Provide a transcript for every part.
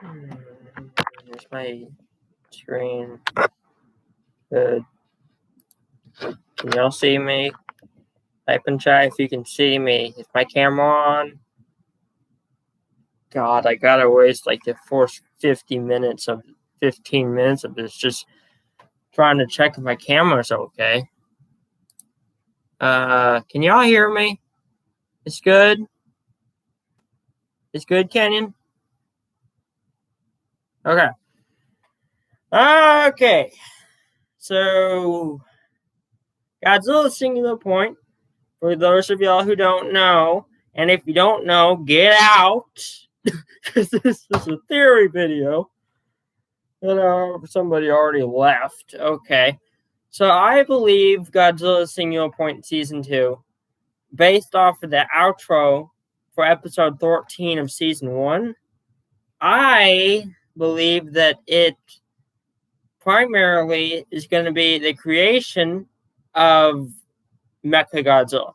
Here's my screen. Good. Can y'all see me? Type in chat if you can see me. Is my camera on? God, I gotta waste like the first 15 minutes of this just trying to check if my camera's okay. Can y'all hear me? It's good? It's good, Kenyon? Okay. Okay. So, Godzilla Singular Point, for those of y'all who don't know, and if you don't know, get out, because this is a theory video. Somebody already left. Okay. So I believe Godzilla Singular Point Season 2, based off of the outro for episode 13 of Season 1, I believe that it primarily is going to be the creation of Mechagodzilla.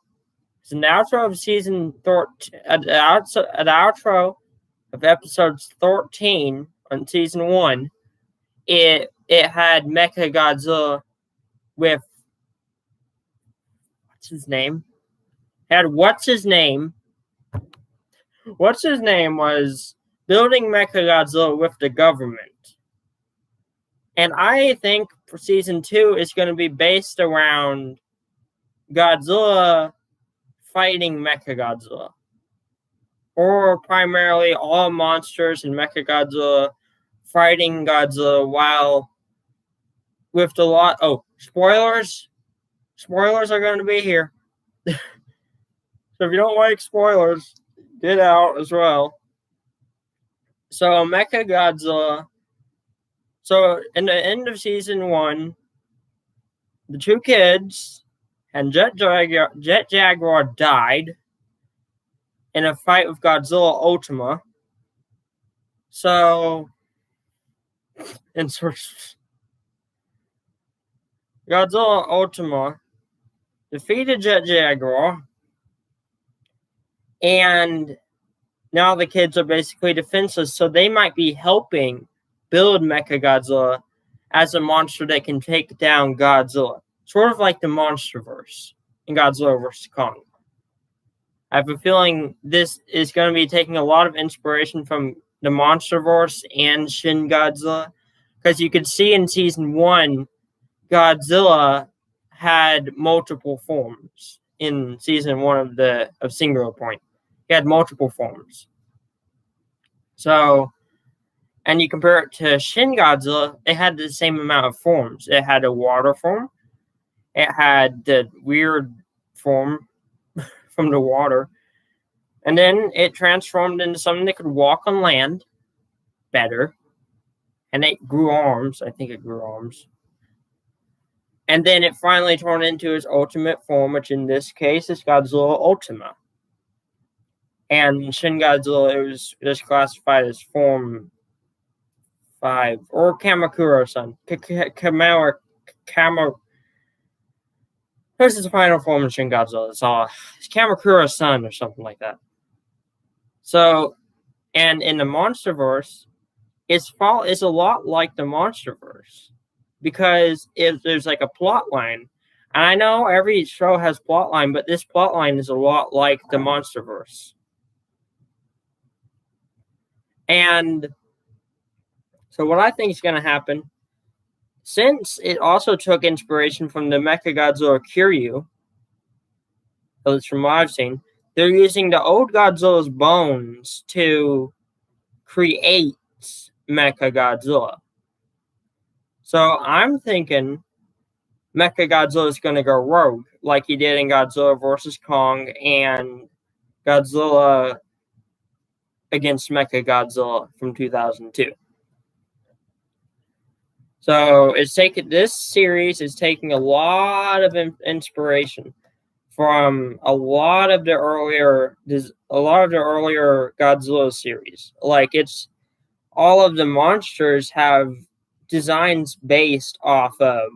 So the outro of Season 13, the outro of episode 13 on Season 1, it had Mechagodzilla with what's his name was building Mechagodzilla with the government. And I think for Season 2 is going to be based around Godzilla fighting Mechagodzilla. Or primarily all monsters and Mechagodzilla fighting Godzilla while with the lot. Oh, spoilers! Spoilers are going to be here. So if you don't like spoilers, get out as well. So Mechagodzilla. So in the end of Season 1, the two kids and Jet Jaguar died in a fight with Godzilla Ultima. So, Godzilla Ultima defeated Jet Jaguar, and now the kids are basically defenseless, so they might be helping build Mechagodzilla as a monster that can take down Godzilla. Sort of like the Monsterverse in Godzilla vs. Kong. I have a feeling this is going to be taking a lot of inspiration from the Monsterverse and Shin Godzilla, because you could see in Season 1, Godzilla had multiple forms in Season 1 of Singular Point. He had multiple forms. So, and you compare it to Shin Godzilla, it had the same amount of forms. It had a water form. It had the weird form from the water. And then it transformed into something that could walk on land better. And it grew arms. I think it grew arms. And then it finally turned into its ultimate form, which in this case is Godzilla Ultima. And Shin Godzilla, it was just classified as Form 5, or Kamakura-san. This is the final form of Shin Godzilla. It's Kamakura-san or something like that. So, and in the Monsterverse, it's a lot like the Monsterverse, because there's like a plot line. And I know every show has plot line, but this plot line is a lot like the Monsterverse. And so what I think is going to happen, since it also took inspiration from the Mechagodzilla Kiryu, at least from what I've seen, they're using the old Godzilla's bones to create Mechagodzilla. So I'm thinking Mechagodzilla is going to go rogue, like he did in Godzilla vs. Kong and Godzilla against Mechagodzilla from 2002. So this series is taking a lot of inspiration from a lot of the earlier Godzilla series. Like, it's all of the monsters have designs based off of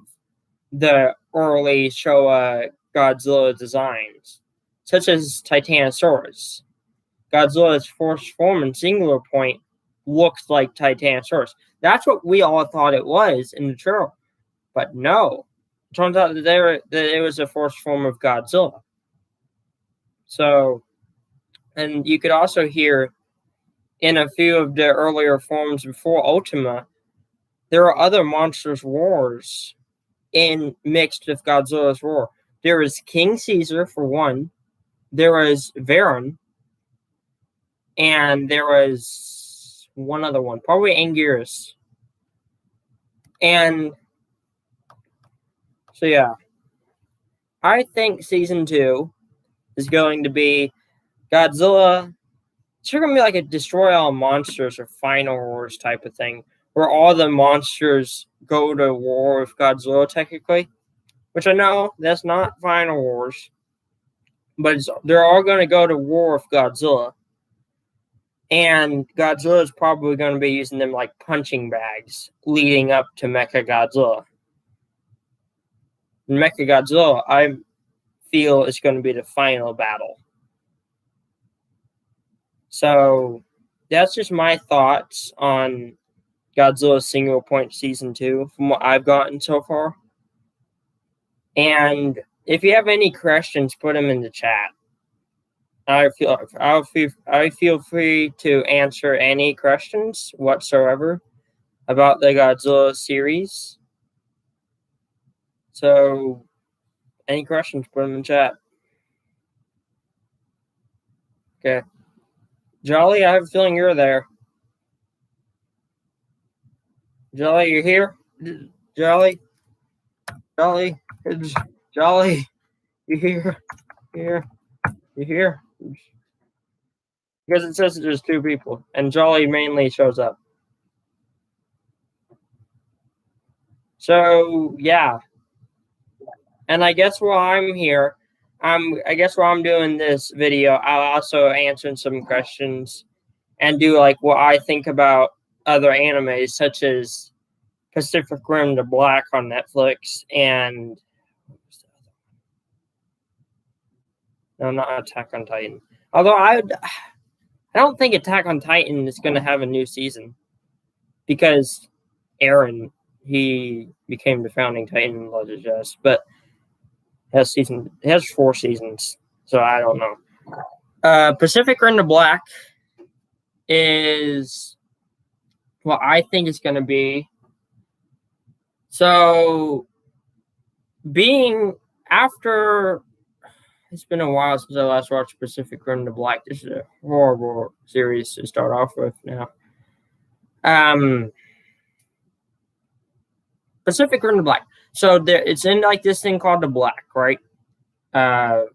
the early Showa Godzilla designs, such as Titanosaurus. Godzilla's first form in Singular Point looks like Titanosaurus. That's what we all thought it was in the trailer. But no. It turns out that it was a first form of Godzilla. So, and you could also hear in a few of the earlier forms before Ultima, there are other monsters' roars mixed with Godzilla's roar. There is King Caesar for one. There was Varan. And there was one other one, probably Anguirus. And so, yeah. I think season 2 is going to be Godzilla. It's going to be like a destroy all monsters or final wars type of thing, where all the monsters go to war with Godzilla, technically. Which I know that's not final wars, but they're all going to go to war with Godzilla. And Godzilla is probably going to be using them like punching bags leading up to Mechagodzilla. And Mechagodzilla, I feel, is going to be the final battle. So that's just my thoughts on Godzilla Single Point Season 2 from what I've gotten so far. And if you have any questions, put them in the chat. I feel free to answer any questions whatsoever about the Godzilla series. So, any questions, put them in the chat. Okay. Jolly, I have a feeling you're there. Jolly, you here? Jolly? Jolly? Jolly? You here? Here? You here? Because it says there's 2 people, and Jolly mainly shows up. So, yeah. And I guess while I'm here, while I'm doing this video, I'll also answer some questions and do like what I think about other animes, such as Pacific Rim: The Black on Netflix, and no, not Attack on Titan. Although I don't think Attack on Titan is going to have a new season, because Eren, he became the founding Titan in Legend of Jess, but it has 4 seasons, so I don't know. Pacific Rim: The Black is what I think it's going to be. So, after it's been a while since I last watched Pacific Rim: The Black. This is a horrible series to start off with now. Pacific Rim: The Black. So it's in like this thing called the Black, right? And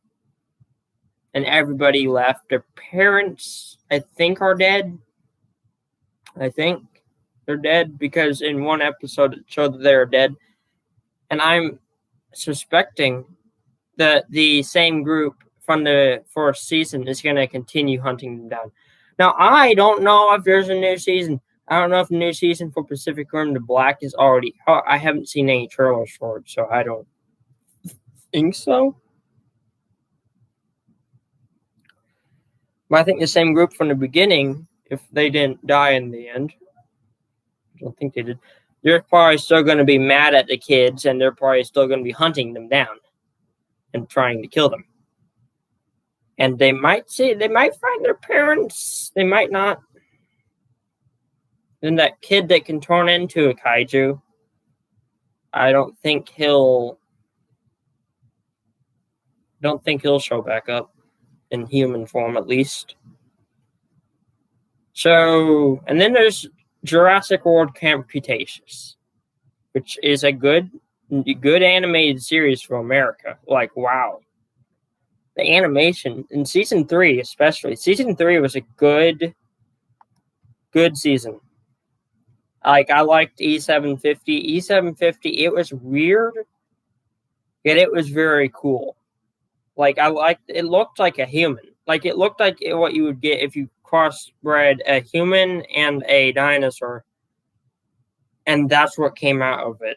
everybody left. Their parents, I think, are dead. I think they're dead because in one episode it showed that they're dead. And I'm suspecting that the same group from the first season is going to continue hunting them down. Now, I don't know if there's a new season. I don't know if the new season for Pacific Rim: The Black is already out. I haven't seen any trailers for it, so I don't think so. But I think the same group from the beginning, if they didn't die in the end, I don't think they did, they're probably still going to be mad at the kids, and they're probably still going to be hunting them down and trying to kill them. And they might find their parents, they might not. And that kid that can turn into a kaiju, I don't think he'll show back up in human form, at least. So, and then there's Jurassic World Camp Cretaceous, which is a good animated series for America. Like, wow. The animation in season 3, especially. Season 3 was a good season. Like, I liked E750. E750, it was weird, yet it was very cool. Like, it looked like a human. Like, it looked like what you would get if you crossbred a human and a dinosaur. And that's what came out of it.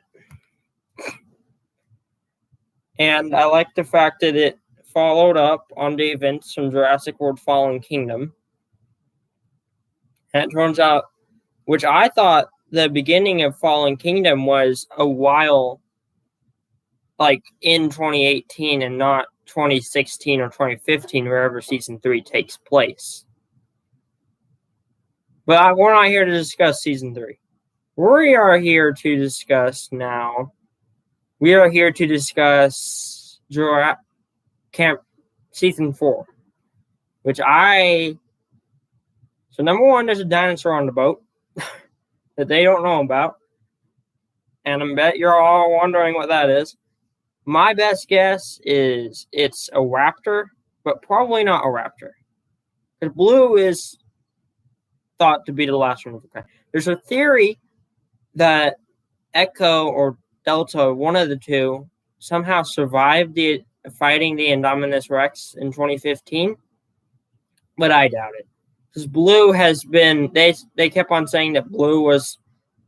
And I like the fact that it followed up on the events from Jurassic World Fallen Kingdom. And it turns out which I thought the beginning of Fallen Kingdom was a while, like in 2018 and not 2016 or 2015, wherever season 3 takes place. But we're not here to discuss season 3. We are here to discuss now. We are here to discuss Camp season 4, which so number one, there's a dinosaur on the boat that they don't know about, and I bet you're all wondering what that is. My best guess is it's a raptor, but probably not a raptor, because Blue is thought to be the last one of the kind. There's a theory that Echo or Delta, one of the two, somehow survived fighting the Indominus Rex in 2015, but I doubt it. Because Blue has been, they kept on saying that Blue was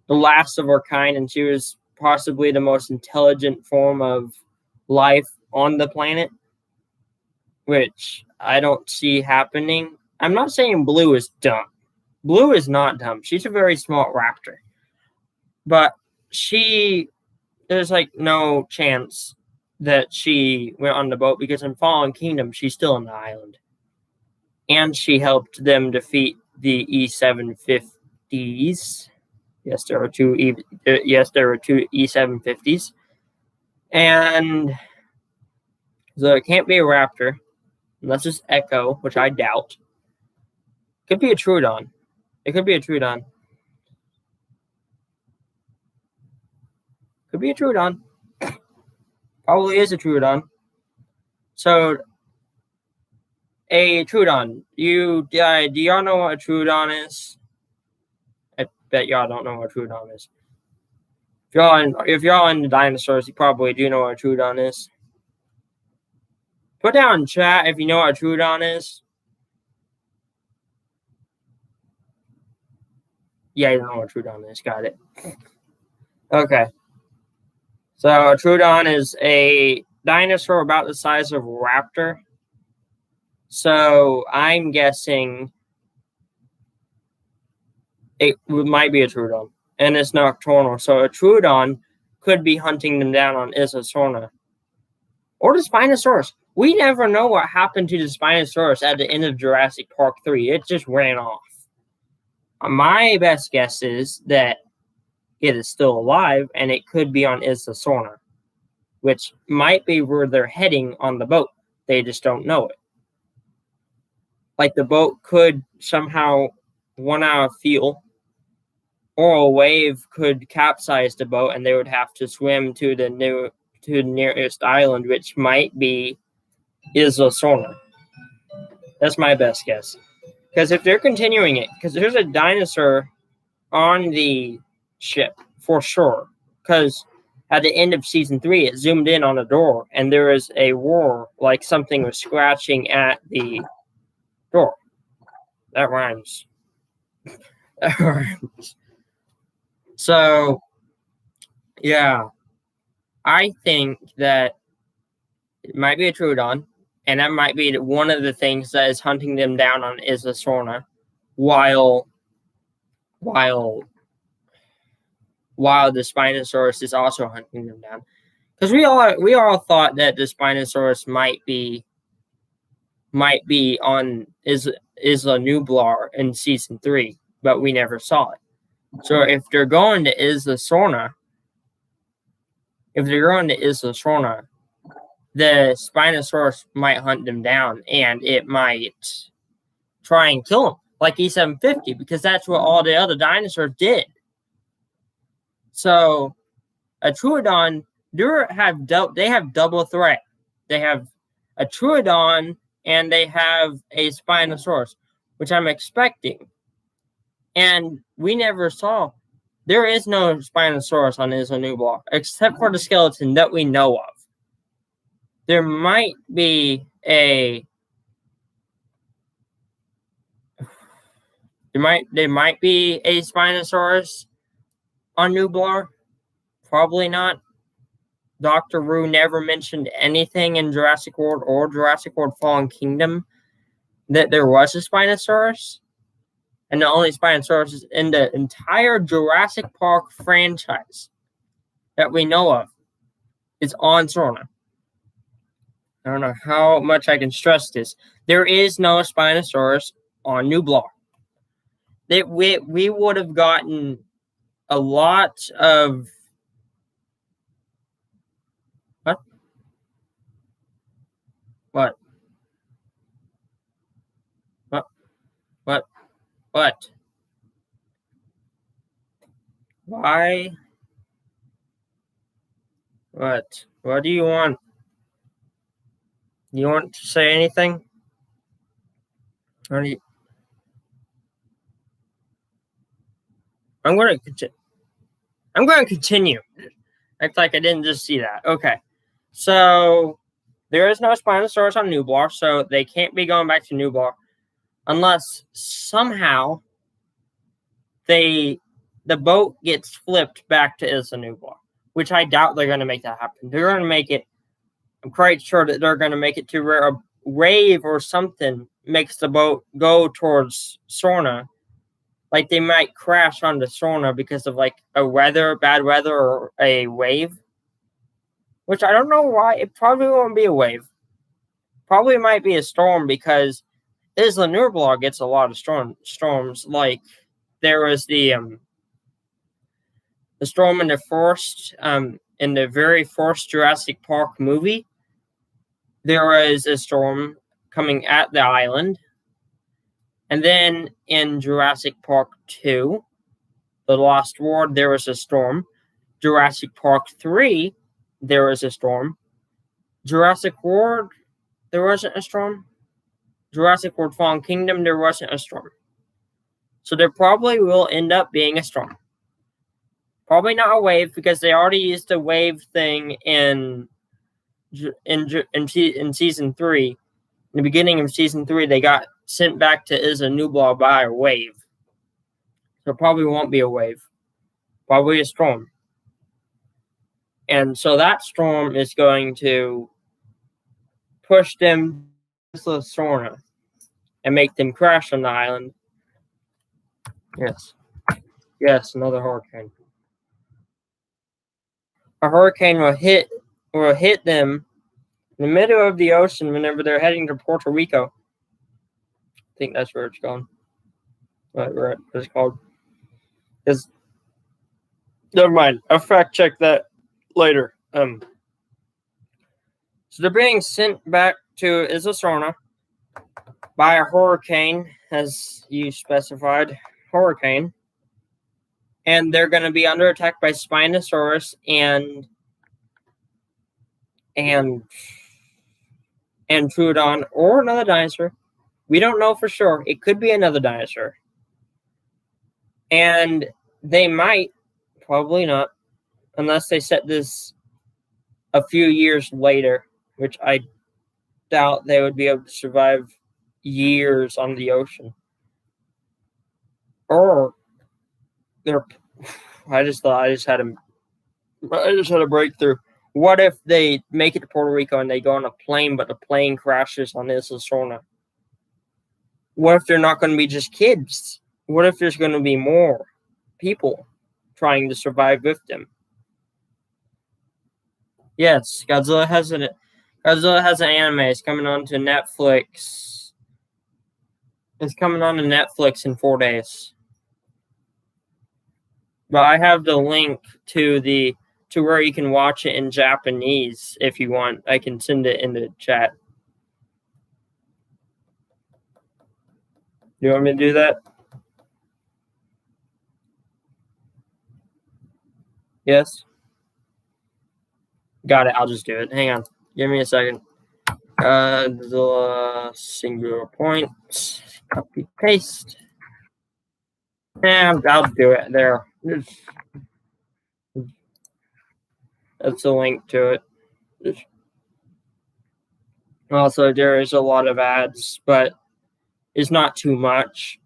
the last of her kind, and she was possibly the most intelligent form of life on the planet, which I don't see happening. I'm not saying Blue is dumb. Blue is not dumb. She's a very smart raptor. But there's like no chance that she went on the boat, because in Fallen Kingdom, she's still on the island. And she helped them defeat the E750s. Yes, there were two E750s. And so it can't be a raptor, unless it's Echo, which I doubt. Could be a Troodon. It could be a Troodon. Could be a Troodon. Probably is a Troodon. So, a Troodon. Do y'all know what a Troodon is? I bet y'all don't know what a Troodon is. If y'all into dinosaurs, you probably do know what a Troodon is. Put down in chat if you know what a Troodon is. Yeah, you don't know what a Troodon is. Got it. Okay. So a Troodon is a dinosaur about the size of a raptor. So I'm guessing it might be a Troodon. And it's nocturnal. So a Troodon could be hunting them down on Isla Sorna. Or the Spinosaurus. We never know what happened to the Spinosaurus at the end of Jurassic Park 3. It just ran off. My best guess is that it is still alive, and it could be on Isla Sorna, which might be where they're heading on the boat. They just don't know it. Like the boat could somehow run out of fuel, or a wave could capsize the boat, and they would have to swim to the nearest island, which might be Isla Sorna. That's my best guess. Because if they're continuing it, because there's a dinosaur on the ship for sure. Because at the end of season 3, it zoomed in on a door, and there was a roar like something was scratching at the door. That rhymes. That rhymes. So, yeah, I think that it might be a Troodon. And that might be one of the things that is hunting them down on Isla Sorna, while the Spinosaurus is also hunting them down. Because we all thought that the Spinosaurus might be on Isla Nublar in season 3, but we never saw it. So if they're going to Isla Sorna, the Spinosaurus might hunt them down, and it might try and kill them, like E750, because that's what all the other dinosaurs did. So, a Troodon, they have double threat. They have a Troodon, and they have a Spinosaurus, which I'm expecting. And we never saw. There is no Spinosaurus on Isla Nublar, except for the skeleton that we know of. There might be a Spinosaurus on Nublar. Probably not. Dr. Wu never mentioned anything in Jurassic World or Jurassic World Fallen Kingdom that there was a Spinosaurus. and the only Spinosaurus in the entire Jurassic Park franchise that we know of is on Sorna. I don't know how much I can stress this. There is no Spinosaurus on Nublar. We would have gotten a lot of... What? What? What? What? What? Why? What? What do you want? You want to say anything? Or do you... I'm going to continue. Act like I didn't just see that. Okay. So there is no Spinosaurus on Nublar, so they can't be going back to Nublar unless somehow the boat gets flipped back to Isla Nublar, which I doubt they're going to make that happen. They're going to make it... I'm quite sure that they're going to make it to where a wave or something makes the boat go towards Sorna. Like they might crash onto Sorna because of like bad weather, or a wave. Which I don't know why. It probably won't be a wave. Probably might be a storm because Isla Nublar gets a lot of storms. Like there was the storm in the first in the very first Jurassic Park movie. There was a storm coming at the island. And then in Jurassic Park 2, The Lost World, there was a storm. Jurassic Park 3, there was a storm. Jurassic World, there wasn't a storm. Jurassic World Fallen Kingdom, there wasn't a storm. So there probably will end up being a storm. Probably not a wave, because they already used a wave thing in season 3. In the beginning of season 3, they got sent back to Isla Nublar by a wave. So it probably won't be a wave. Probably a storm. And so that storm is going to push them to Sorna and make them crash on the island. Yes, another hurricane. A hurricane will hit them in the middle of the ocean whenever they're heading to Puerto Rico. I think that's where it's going. What it's called. Never mind. I'll fact check that later. So they're being sent back to Isla Sorna by a hurricane, as you specified, hurricane. And they're going to be under attack by Spinosaurus and Troodon, or another dinosaur. We don't know for sure. It could be another dinosaur. And they might, probably not, unless they set this a few years later, which I doubt they would be able to survive years on the ocean. Or I just had a breakthrough. What if they make it to Puerto Rico and they go on a plane, but the plane crashes on Isla Sorna? What if they're not going to be just kids? What if there's going to be more people trying to survive with them? Yes, Godzilla has an anime. It's coming on to Netflix. It's coming on to Netflix in 4 days. But I have the link to where you can watch it in Japanese if you want. I can send it in the chat. You want me to do that? Yes? Got it. I'll just do it. Hang on. Give me a second. The singular point. Copy, paste. Yeah, I'll do it there. That's a link to it. Also, there is a lot of ads, but it's not too much.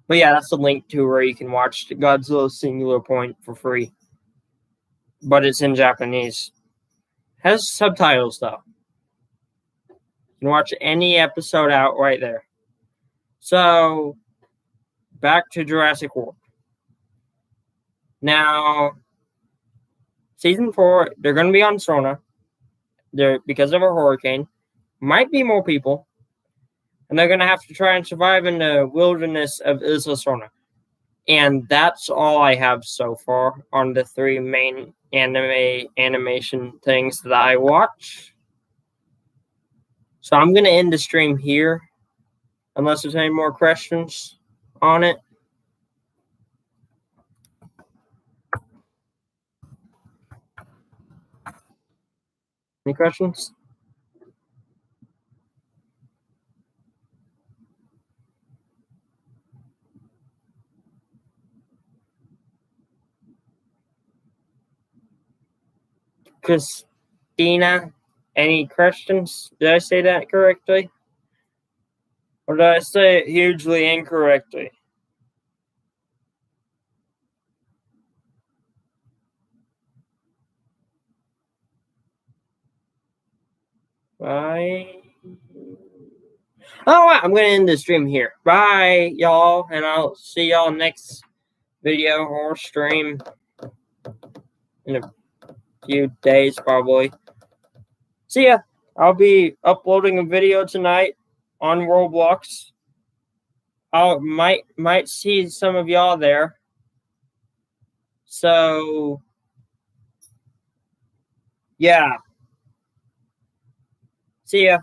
But yeah, that's the link to where you can watch Godzilla Singular Point for free. But it's in Japanese. Has subtitles, though. You can watch any episode out right there. So, back to Jurassic World. Now, season 4, they're going to be on Sona. Because of a hurricane. Might be more people. And they're going to have to try and survive in the wilderness of Isla Sona. And that's all I have so far on the 3 main animation things that I watch. So I'm going to end the stream here, unless there's any more questions on it. Any questions? Christina, any questions? Did I say that correctly? Or did I say it hugely incorrectly? Bye. Oh, I'm going to end the stream here. Bye, y'all, and I'll see y'all next video or stream in a few days, probably. See ya. I'll be uploading a video tonight on Roblox. I might see some of y'all there. So, yeah. See ya.